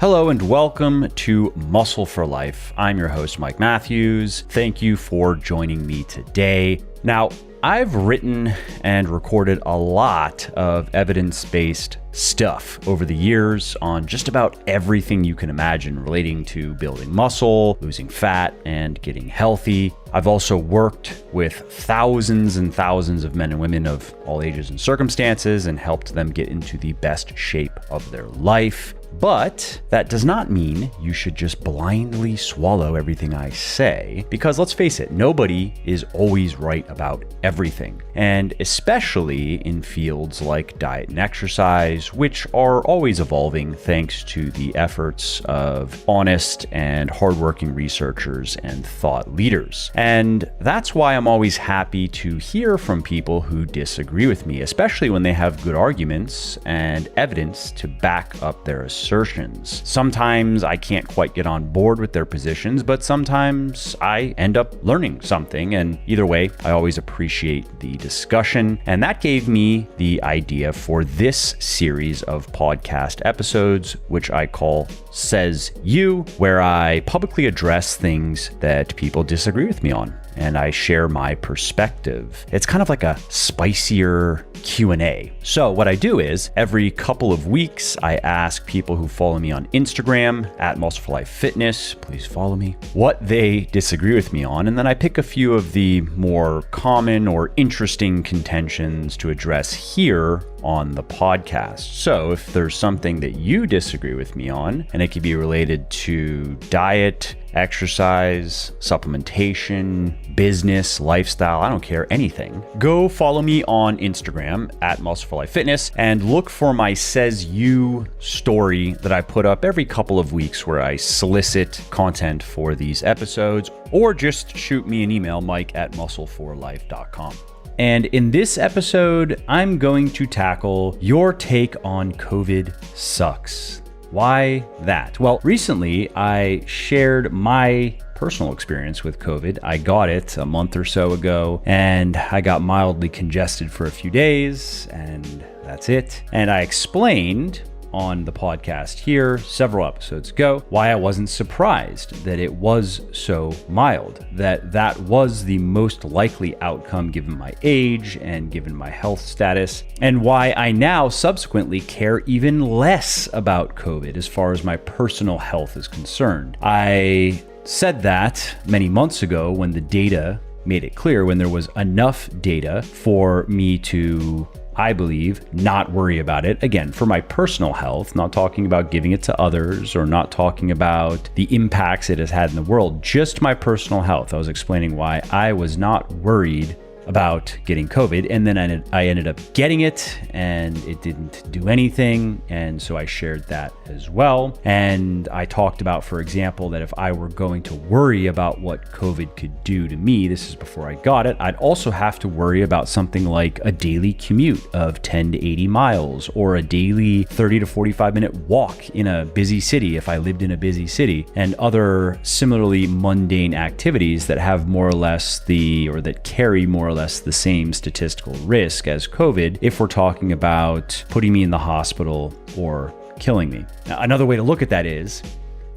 Hello and welcome to Muscle for Life. I'm your host, Mike Matthews. Thank you for joining me today. Now, I've written and recorded a lot of evidence-based stuff over the years on just about everything you can imagine relating to building muscle, losing fat, and getting healthy. I've also worked with thousands and thousands of men and women of all ages and circumstances and helped them get into the best shape of their life. But that does not mean you should just blindly swallow everything I say, because let's face it, nobody is always right about everything. And especially in fields like diet and exercise, which are always evolving thanks to the efforts of honest and hardworking researchers and thought leaders. And that's why I'm always happy to hear from people who disagree with me, especially when they have good arguments and evidence to back up their assertions. Sometimes I can't quite get on board with their positions, but sometimes I end up learning something. And either way, I always appreciate the discussion. And that gave me the idea for this series of podcast episodes, which I call Says You, where I publicly address things that people disagree with me on, and I share my perspective. It's kind of like a spicier Q&A. So what I do is every couple of weeks, I ask people who follow me on Instagram at Muscle for Life Fitness, please follow me, what they disagree with me on. And then I pick a few of the more common or interesting contentions to address here on the podcast. So if there's something that you disagree with me on, and it could be related to diet, exercise, supplementation, business, lifestyle, I don't care, anything, go follow me on Instagram at Muscle for Life Fitness and look for my Says You story that I put up every couple of weeks where I solicit content for these episodes, or just shoot me an email, mike@muscleforlife.com. And in this episode, I'm going to tackle your take on COVID sucks. Why that? Well, recently I shared my personal experience with COVID. I got it a month or so ago, and I got mildly congested for a few days, and that's it. And I explained on the podcast here several episodes ago why I wasn't surprised that it was so mild, that was the most likely outcome given my age and given my health status, and why I now subsequently care even less about COVID as far as my personal health is concerned. I said that many months ago when the data made it clear, when there was enough data for me to, I believe, not worry about it. Again, for my personal health, not talking about giving it to others or not talking about the impacts it has had in the world, just my personal health. I was explaining why I was not worried about getting COVID, and then I ended up getting it and it didn't do anything, and so I shared that as well. And I talked about, for example, that if I were going to worry about what COVID could do to me, this is before I got it, I'd also have to worry about something like a daily commute of 10 to 80 miles or a daily 30 to 45 minute walk in a busy city if I lived in a busy city, and other similarly mundane activities that have more or less that carry more or less the same statistical risk as COVID if we're talking about putting me in the hospital or killing me. Now, another way to look at that is,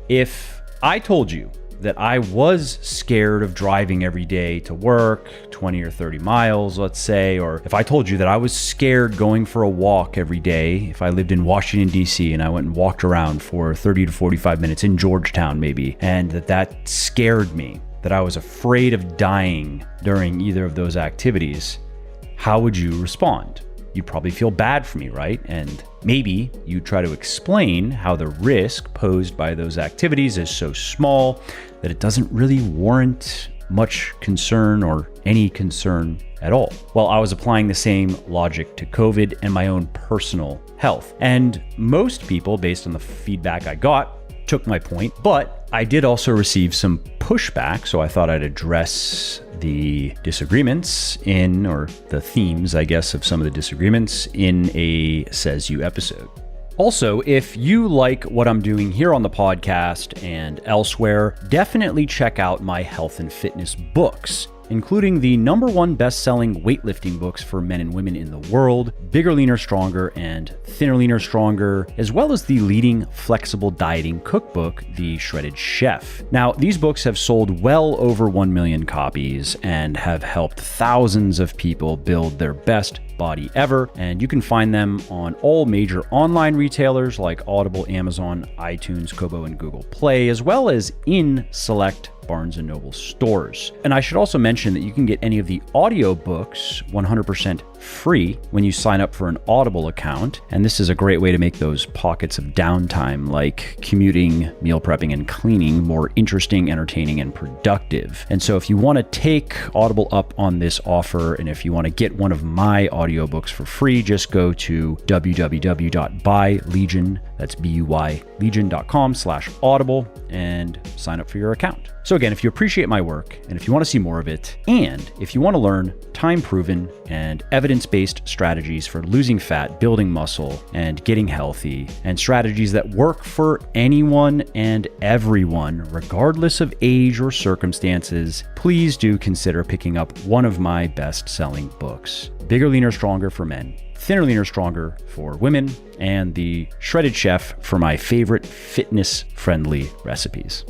if I told you that I was scared of driving every day to work, 20 or 30 miles, let's say, or if I told you that I was scared going for a walk every day, if I lived in Washington, D.C., and I went and walked around for 30 to 45 minutes in Georgetown maybe, and that scared me, that I was afraid of dying during either of those activities, how would you respond? You'd probably feel bad for me, right? And maybe you try to explain how the risk posed by those activities is so small that it doesn't really warrant much concern or any concern at all. Well, I was applying the same logic to COVID and my own personal health. And most people, based on the feedback I got, took my point, but I did also receive some pushback, so I thought I'd address the disagreements or the themes, I guess, of some of the disagreements in a Says You episode. Also, if you like what I'm doing here on the podcast and elsewhere, definitely check out my health and fitness books. including the #1 best-selling weightlifting books for men and women in the world, Bigger, Leaner, Stronger, and Thinner, Leaner, Stronger, as well as the leading flexible dieting cookbook, The Shredded Chef. Now, these books have sold well over 1 million copies and have helped thousands of people build their best body ever, and you can find them on all major online retailers like Audible, Amazon, iTunes, Kobo, and Google Play, as well as in select Barnes & Noble stores. And I should also mention that you can get any of the audiobooks 100% free when you sign up for an Audible account, and this is a great way to make those pockets of downtime like commuting, meal prepping, and cleaning more interesting, entertaining, and productive. And so if you want to take Audible up on this offer, and if you want to get one of my audiobooks for free, just go to www.buylegion, that's B-U-Y, legion.com/audible, and sign up for your account. So again, if you appreciate my work, and if you want to see more of it, and if you want to learn time-proven and evidence-based strategies for losing fat, building muscle, and getting healthy, and strategies that work for anyone and everyone, regardless of age or circumstances, please do consider picking up one of my best-selling books, Bigger, Leaner, Stronger for Men, Thinner, Leaner, Stronger for women, and The Shredded Chef for my favorite fitness-friendly recipes.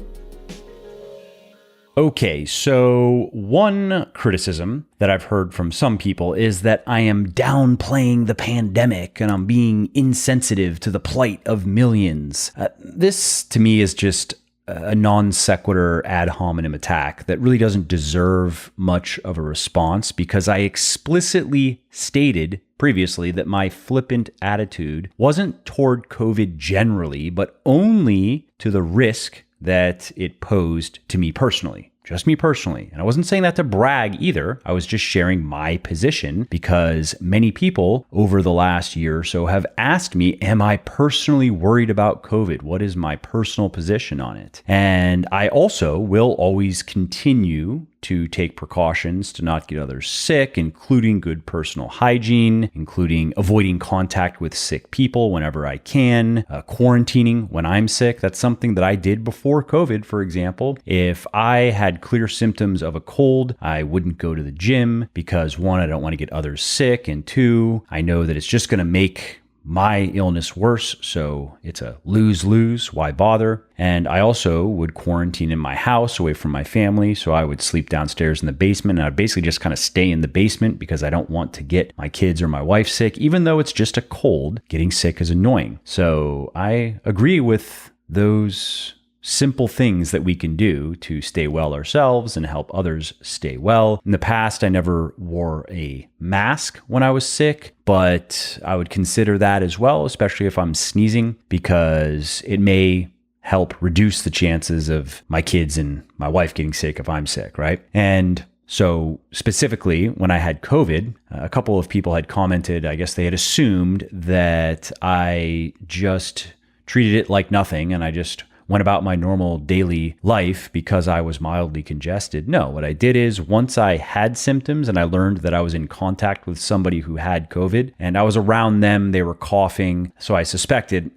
Okay, so one criticism that I've heard from some people is that I am downplaying the pandemic and I'm being insensitive to the plight of millions. This, to me, is just a non sequitur ad hominem attack that really doesn't deserve much of a response, because I explicitly stated previously that my flippant attitude wasn't toward COVID generally, but only to the risk that it posed to me personally. Just me personally. And I wasn't saying that to brag either. I was just sharing my position because many people over the last year or so have asked me, am I personally worried about COVID? What is my personal position on it? And I also will always continue to take precautions to not get others sick, including good personal hygiene, including avoiding contact with sick people whenever I can, quarantining when I'm sick. That's something that I did before COVID, for example. If I had clear symptoms of a cold, I wouldn't go to the gym because, one, I don't want to get others sick, and two, I know that it's just going to make my illness worse, so it's a lose-lose. Why bother? And I also would quarantine in my house away from my family, so I would sleep downstairs in the basement, and I'd basically just kind of stay in the basement because I don't want to get my kids or my wife sick. Even though it's just a cold, getting sick is annoying. So I agree with those simple things that we can do to stay well ourselves and help others stay well. In the past, I never wore a mask when I was sick, but I would consider that as well, especially if I'm sneezing, because it may help reduce the chances of my kids and my wife getting sick if I'm sick, right? And so specifically, when I had COVID, a couple of people had commented, I guess they had assumed that I just treated it like nothing and I just went about my normal daily life because I was mildly congested. No, what I did is, once I had symptoms and I learned that I was in contact with somebody who had COVID and I was around them, they were coughing, so I suspected,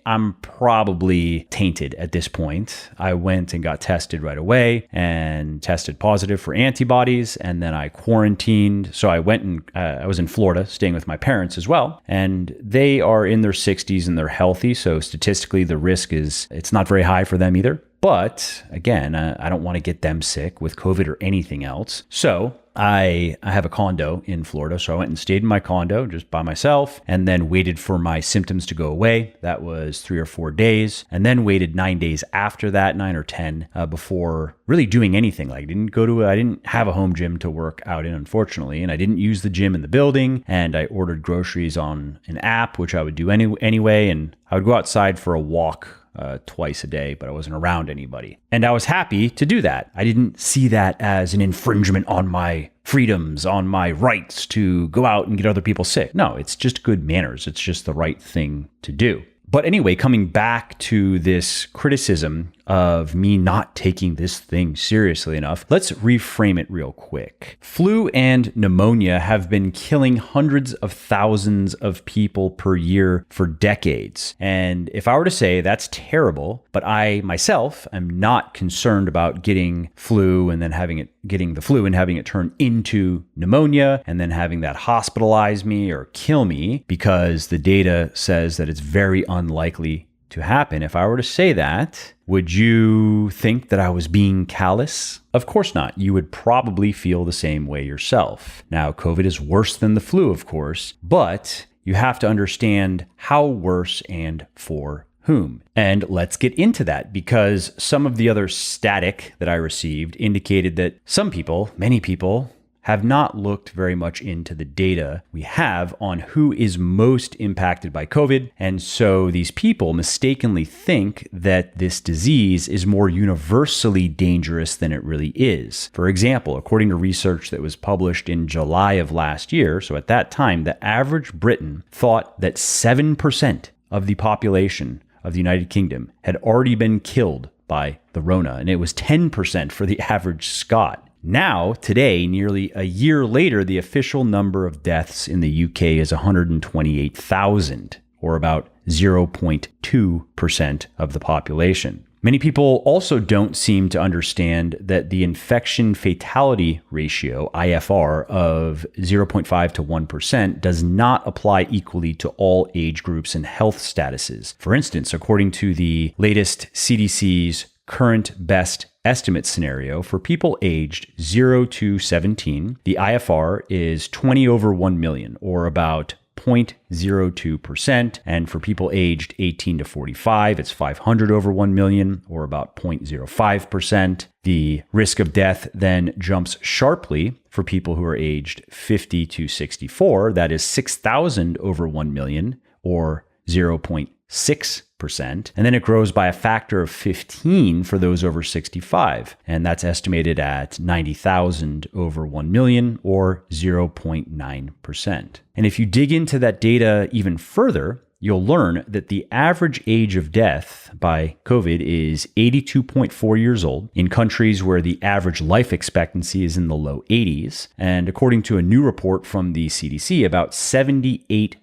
I'm probably tainted at this point. I went and got tested right away and tested positive for antibodies, and then I quarantined. So I went and I was in Florida staying with my parents as well, and they are in their 60s and they're healthy, so statistically the risk it's not very high for them either. But again, I don't want to get them sick with COVID or anything else. So I have a condo in Florida. So I went and stayed in my condo just by myself and then waited for my symptoms to go away. That was 3 or 4 days, and then waited 9 days after that, 9 or 10, before really doing anything. Like I didn't have a home gym to work out in, unfortunately, and I didn't use the gym in the building, and I ordered groceries on an app, which I would do anyway, and I would go outside for a walk twice a day, but I wasn't around anybody. And I was happy to do that. I didn't see that as an infringement on my freedoms, on my rights to go out and get other people sick. No, it's just good manners. It's just the right thing to do. But anyway, coming back to this criticism of me not taking this thing seriously enough, let's reframe it real quick. Flu and pneumonia have been killing hundreds of thousands of people per year for decades. And if I were to say that's terrible, but I myself am not concerned about getting flu and then getting the flu and having it turn into pneumonia and then having that hospitalize me or kill me because the data says that it's very unlikely to happen. If I were to say that, would you think that I was being callous? Of course not. You would probably feel the same way yourself. Now, COVID is worse than the flu, of course, but you have to understand how worse and for whom. And let's get into that because some of the other static that I received indicated that some people, many people, have not looked very much into the data we have on who is most impacted by COVID. And so these people mistakenly think that this disease is more universally dangerous than it really is. For example, according to research that was published in July of last year, so at that time, the average Briton thought that 7% of the population of the United Kingdom had already been killed by the Rona, and it was 10% for the average Scot. Now, today, nearly a year later, the official number of deaths in the UK is 128,000, or about 0.2% of the population. Many people also don't seem to understand that the infection fatality ratio, IFR, of 0.5 to 1% does not apply equally to all age groups and health statuses. For instance, according to the latest CDC's current best estimate scenario, for people aged 0 to 17, the IFR is 20 over 1 million, or about 0.02%. And for people aged 18 to 45, it's 500 over 1 million, or about 0.05%. The risk of death then jumps sharply for people who are aged 50 to 64. That is 6,000 over 1 million, or 0.6%. And then it grows by a factor of 15 for those over 65. And that's estimated at 90,000 over 1 million, or 0.9%. And if you dig into that data even further, you'll learn that the average age of death by COVID is 82.4 years old in countries where the average life expectancy is in the low 80s. And according to a new report from the CDC, about 78%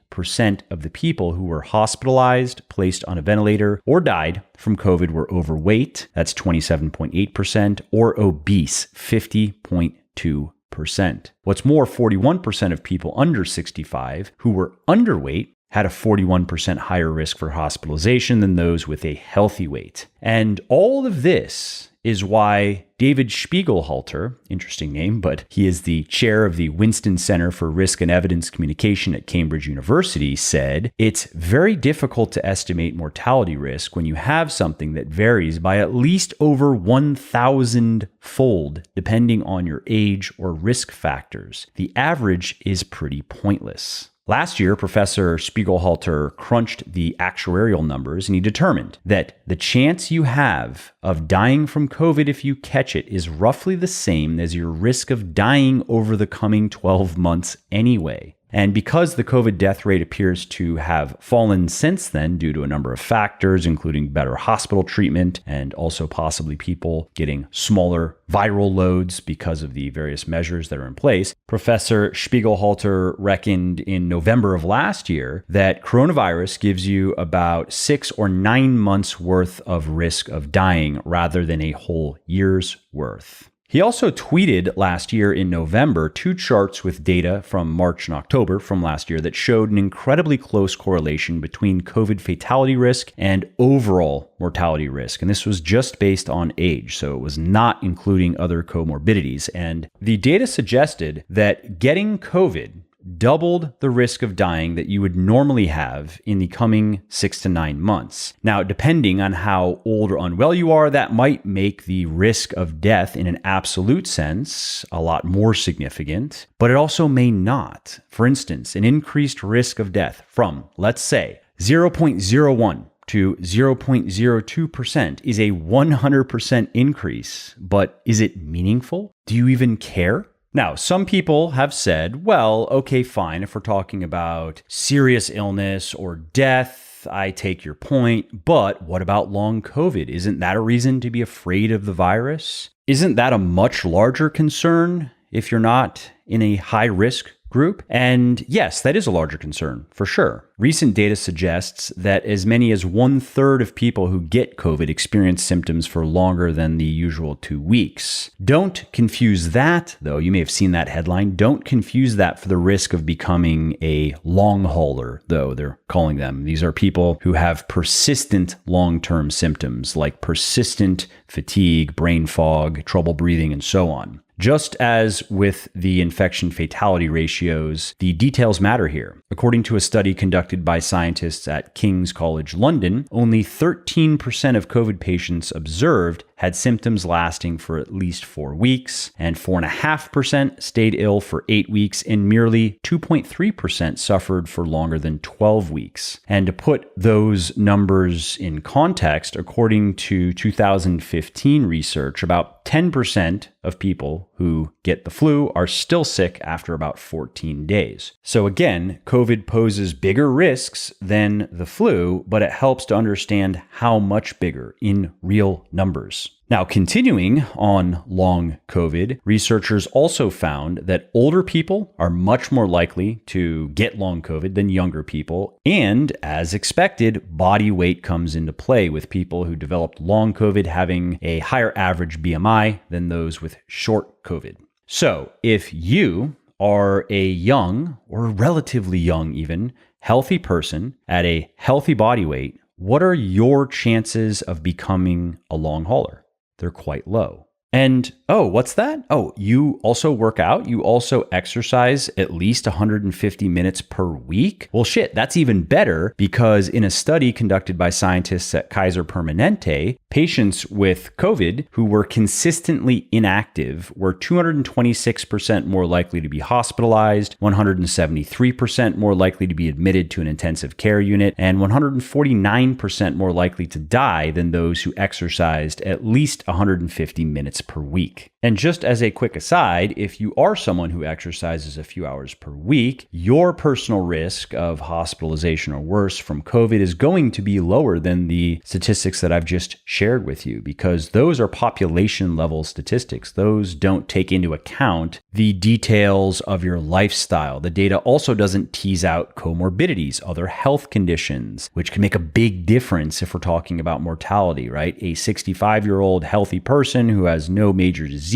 of the people who were hospitalized, placed on a ventilator, or died from COVID were overweight. That's 27.8%, or obese, 50.2%. What's more, 41% of people under 65 who were underweight had a 41% higher risk for hospitalization than those with a healthy weight. And all of this is why David Spiegelhalter, interesting name, but he is the chair of the Winston Center for Risk and Evidence Communication at Cambridge University, said, "It's very difficult to estimate mortality risk when you have something that varies by at least over 1,000-fold, depending on your age or risk factors. The average is pretty pointless." Last year, Professor Spiegelhalter crunched the actuarial numbers, and he determined that the chance you have of dying from COVID if you catch it is roughly the same as your risk of dying over the coming 12 months anyway. And because the COVID death rate appears to have fallen since then due to a number of factors, including better hospital treatment and also possibly people getting smaller viral loads because of the various measures that are in place, Professor Spiegelhalter reckoned in November of last year that coronavirus gives you about 6 or 9 months worth of risk of dying rather than a whole year's worth. He also tweeted last year in November 2 charts with data from March and October from last year that showed an incredibly close correlation between COVID fatality risk and overall mortality risk. And this was just based on age, so it was not including other comorbidities. And the data suggested that getting COVID doubled the risk of dying that you would normally have in the coming 6 to 9 months. Now, depending on how old or unwell you are, that might make the risk of death in an absolute sense a lot more significant, but it also may not. For instance, an increased risk of death from, let's say, 0.01 to 0.02% is a 100% increase, but is it meaningful? Do you even care? Now, some people have said, well, okay, fine, if we're talking about serious illness or death, health. I take your point, but what about long COVID? Isn't that a reason to be afraid of the virus? Isn't that a much larger concern if you're not in a high risk group? And yes, that is a larger concern for sure. Recent data suggests that as many as 1/3 of people who get COVID experience symptoms for longer than the usual 2 weeks. Don't confuse that, though. You may have seen that headline. Don't confuse that for the risk of becoming a long hauler, though they're calling them. These are people who have persistent long-term symptoms like persistent fatigue, brain fog, trouble breathing, and so on. Just as with the infection fatality ratios, the details matter here. According to a study conducted by scientists at King's College London, only 13% of COVID patients observed had symptoms lasting for at least 4 weeks, and 4.5% stayed ill for 8 weeks, and merely 2.3% suffered for longer than 12 weeks. And to put those numbers in context, according to 2015 research, about 10% of people who get the flu are still sick after about 14 days. So again, COVID poses bigger risks than the flu, but it helps to understand how much bigger in real numbers. Now, continuing on long COVID, researchers also found that older people are much more likely to get long COVID than younger people. And as expected, body weight comes into play, with people who developed long COVID having a higher average BMI than those with short COVID. So if you are a young, or relatively young even, healthy person at a healthy body weight, what are your chances of becoming a long hauler? They're quite low. And, oh, what's that? Oh, you also work out? You also exercise at least 150 minutes per week? Well, shit, that's even better, because in a study conducted by scientists at Kaiser Permanente, patients with COVID who were consistently inactive were 226% more likely to be hospitalized, 173% more likely to be admitted to an intensive care unit, and 149% more likely to die than those who exercised at least 150 minutes per week. And just as a quick aside, if you are someone who exercises a few hours per week, your personal risk of hospitalization or worse from COVID is going to be lower than the statistics that I've just shared with you, because those are population level statistics. Those don't take into account the details of your lifestyle. The data also doesn't tease out comorbidities, other health conditions, which can make a big difference if we're talking about mortality, right? A 65-year-old healthy person who has no major disease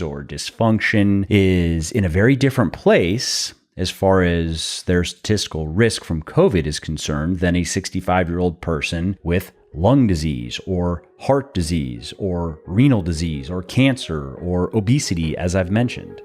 or dysfunction is in a very different place as far as their statistical risk from COVID is concerned than a 65-year-old person with lung disease or heart disease or renal disease or cancer or obesity, as I've mentioned.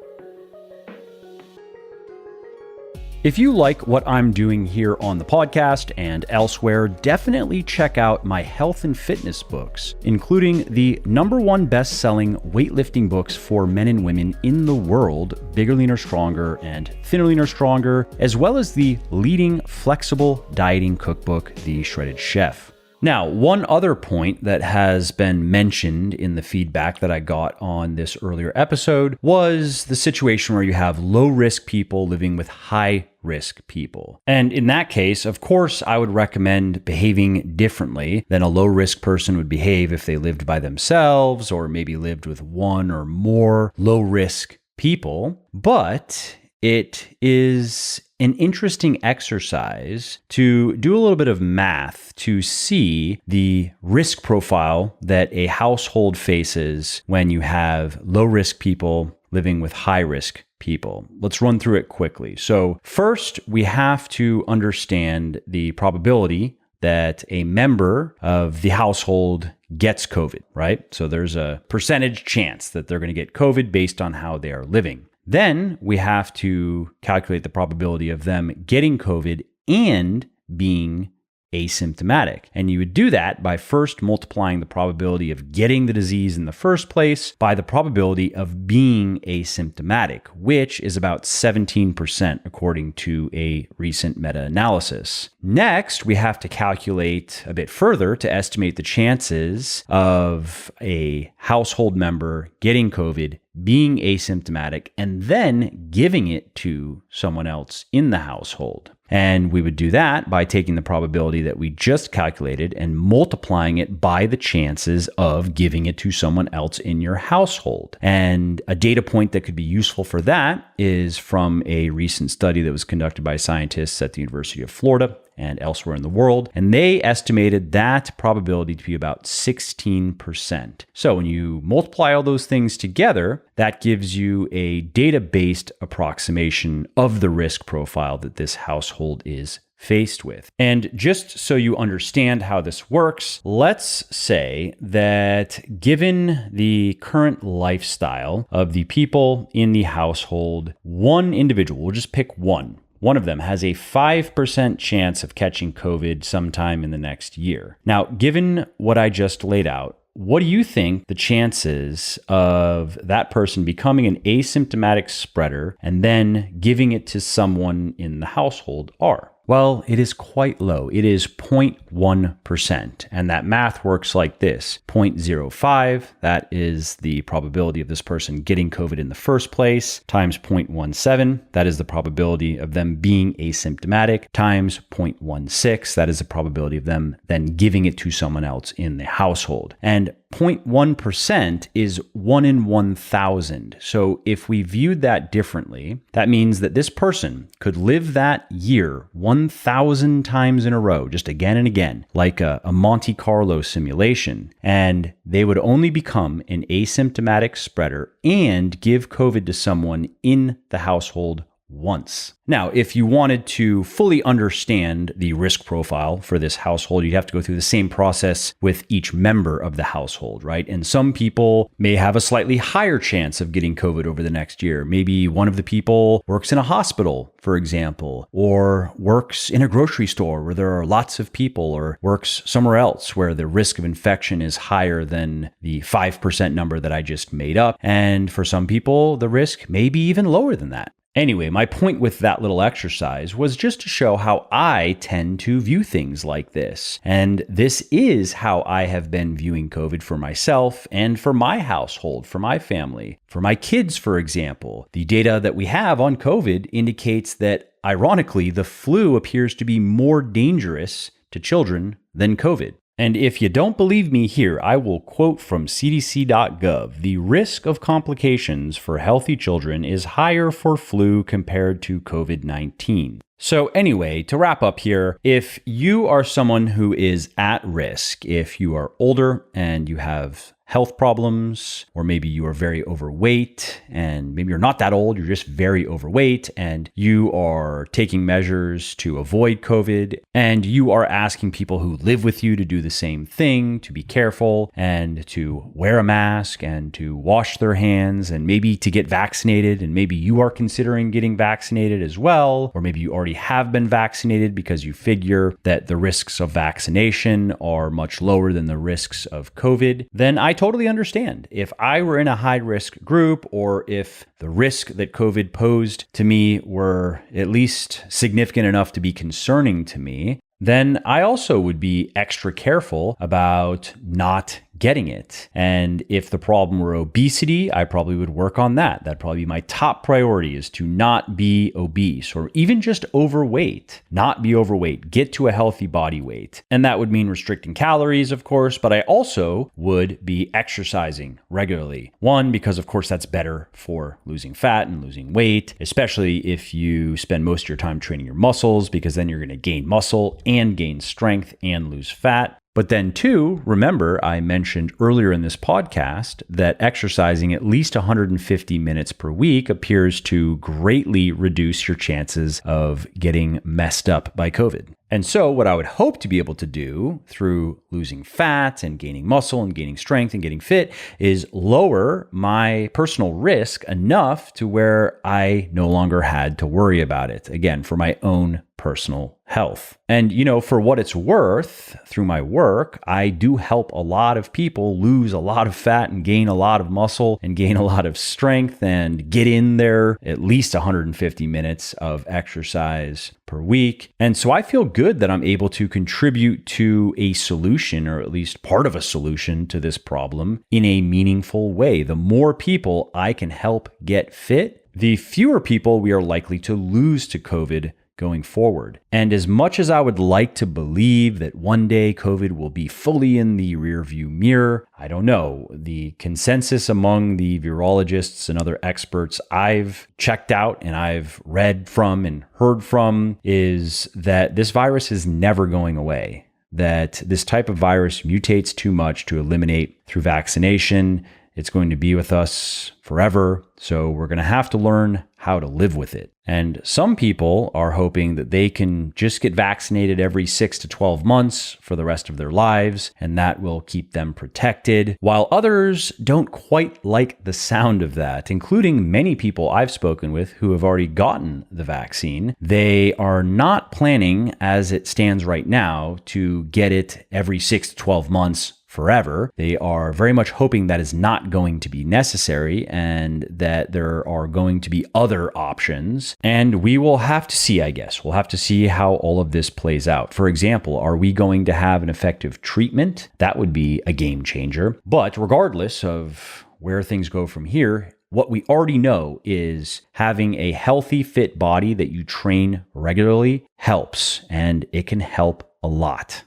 If you like what I'm doing here on the podcast and elsewhere, definitely check out my health and fitness books, including the #1 best-selling weightlifting books for men and women in the world, Bigger, Leaner, Stronger and Thinner, Leaner, Stronger, as well as the leading flexible dieting cookbook, The Shredded Chef. Now, one other point that has been mentioned in the feedback that I got on this earlier episode was the situation where you have low-risk people living with high-risk people. And in that case, of course, I would recommend behaving differently than a low-risk person would behave if they lived by themselves or maybe lived with one or more low-risk people. But it is an interesting exercise to do a little bit of math to see the risk profile that a household faces when you have low-risk people living with high-risk people. Let's run through it quickly. So first, we have to understand the probability that a member of the household gets COVID, right? So there's a percentage chance that they're going to get COVID based on how they are living. Then we have to calculate the probability of them getting COVID and being asymptomatic. And you would do that by first multiplying the probability of getting the disease in the first place by the probability of being asymptomatic, which is about 17% according to a recent meta-analysis. Next, we have to calculate a bit further to estimate the chances of a household member getting COVID, being asymptomatic, and then giving it to someone else in the household. And we would do that by taking the probability that we just calculated and multiplying it by the chances of giving it to someone else in your household. And a data point that could be useful for that is from a recent study that was conducted by scientists at the University of Florida and elsewhere in the world. And they estimated that probability to be about 16%. So when you multiply all those things together, that gives you a data-based approximation of the risk profile that this household is faced with. And just so you understand how this works, let's say that given the current lifestyle of the people in the household, one individual, we'll just pick one of them has a 5% chance of catching COVID sometime in the next year. Now, given what I just laid out, what do you think the chances of that person becoming an asymptomatic spreader and then giving it to someone in the household are? Well, it is quite low. It is 0.1%. And that math works like this. 0.05, that is the probability of this person getting COVID in the first place, times 0.17, that is the probability of them being asymptomatic, times 0.16, that is the probability of them then giving it to someone else in the household. And 0.1% is 1 in 1,000. So if we viewed that differently, that means that this person could live that year 1,000 times in a row, just again and again, like a Monte Carlo simulation. And they would only become an asymptomatic spreader and give COVID to someone in the household once. Now, if you wanted to fully understand the risk profile for this household, you'd have to go through the same process with each member of the household, right? And some people may have a slightly higher chance of getting COVID over the next year. Maybe one of the people works in a hospital, for example, or works in a grocery store where there are lots of people, or works somewhere else where the risk of infection is higher than the 5% number that I just made up. And for some people, the risk may be even lower than that. Anyway, my point with that little exercise was just to show how I tend to view things like this. And this is how I have been viewing COVID for myself and for my household, for my family, for my kids, for example. The data that we have on COVID indicates that, ironically, the flu appears to be more dangerous to children than COVID. And if you don't believe me here, I will quote from cdc.gov. The risk of complications for healthy children is higher for flu compared to COVID-19. So anyway, to wrap up here, if you are someone who is at risk, if you are older and you have health problems, or maybe you are very overweight, and maybe you're not that old, you're just very overweight, and you are taking measures to avoid COVID, and you are asking people who live with you to do the same thing, to be careful, and to wear a mask, and to wash their hands, and maybe to get vaccinated, and maybe you are considering getting vaccinated as well, or maybe you already have been vaccinated because you figure that the risks of vaccination are much lower than the risks of COVID, then I totally understand. If I were in a high-risk group, or if the risk that COVID posed to me were at least significant enough to be concerning to me, then I also would be extra careful about not getting it. And if the problem were obesity, I probably would work on that. That'd probably be my top priority, is to not be obese, or even just overweight. Not be overweight, get to a healthy body weight. And that would mean restricting calories, of course, but I also would be exercising regularly. One, because of course that's better for losing fat and losing weight, especially if you spend most of your time training your muscles, because then you're going to gain muscle and gain strength and lose fat. But then two, remember, I mentioned earlier in this podcast that exercising at least 150 minutes per week appears to greatly reduce your chances of getting messed up by COVID. And so what I would hope to be able to do through losing fat and gaining muscle and gaining strength and getting fit is lower my personal risk enough to where I no longer had to worry about it, again, for my own personal health. And, for what it's worth, through my work, I do help a lot of people lose a lot of fat and gain a lot of muscle and gain a lot of strength and get in there at least 150 minutes of exercise per week. And so I feel good that I'm able to contribute to a solution, or at least part of a solution to this problem, in a meaningful way. The more people I can help get fit, the fewer people we are likely to lose to COVID going forward. And as much as I would like to believe that one day COVID will be fully in the rearview mirror, I don't know. The consensus among the virologists and other experts I've checked out and I've read from and heard from is that this virus is never going away, that this type of virus mutates too much to eliminate through vaccination. It's going to be with us forever, so we're going to have to learn how to live with it. And some people are hoping that they can just get vaccinated every 6 to 12 months for the rest of their lives, and that will keep them protected, while others don't quite like the sound of that, including many people I've spoken with who have already gotten the vaccine. They are not planning, as it stands right now, to get it every 6 to 12 months forever. They are very much hoping that is not going to be necessary and that there are going to be other options. And we will have to see, I guess. We'll have to see how all of this plays out. For example, are we going to have an effective treatment? That would be a game changer. But regardless of where things go from here, what we already know is having a healthy, fit body that you train regularly helps, and it can help a lot.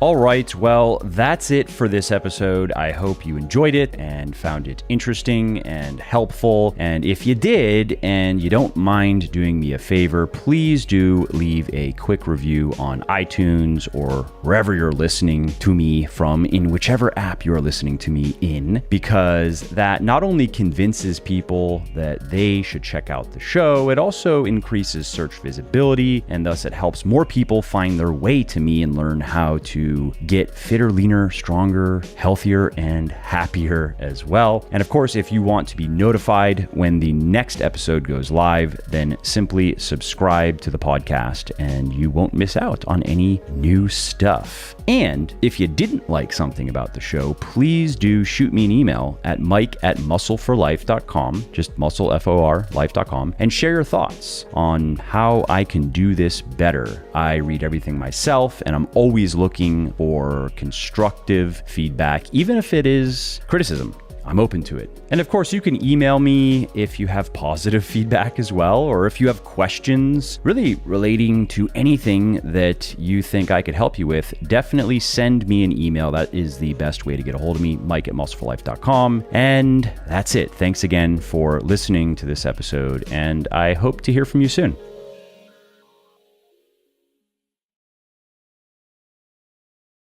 All right, well, that's it for this episode. I hope you enjoyed it and found it interesting and helpful. And if you did, and you don't mind doing me a favor, please do leave a quick review on iTunes or wherever you're listening to me from, in whichever app you're listening to me in, because that not only convinces people that they should check out the show, it also increases search visibility, and thus it helps more people find their way to me and learn how to get fitter, leaner, stronger, healthier, and happier as well. And of course, if you want to be notified when the next episode goes live, then simply subscribe to the podcast and you won't miss out on any new stuff. And if you didn't like something about the show, please do shoot me an email at mike@muscleforlife.com, just muscle, F-O-R, life.com, and share your thoughts on how I can do this better. I read everything myself, and I'm always looking for constructive feedback, even if it is criticism. I'm open to it. And of course, you can email me if you have positive feedback as well, or if you have questions really relating to anything that you think I could help you with, definitely send me an email. That is the best way to get a hold of me, mike@muscleforlife.com. And that's it. Thanks again for listening to this episode, and I hope to hear from you soon.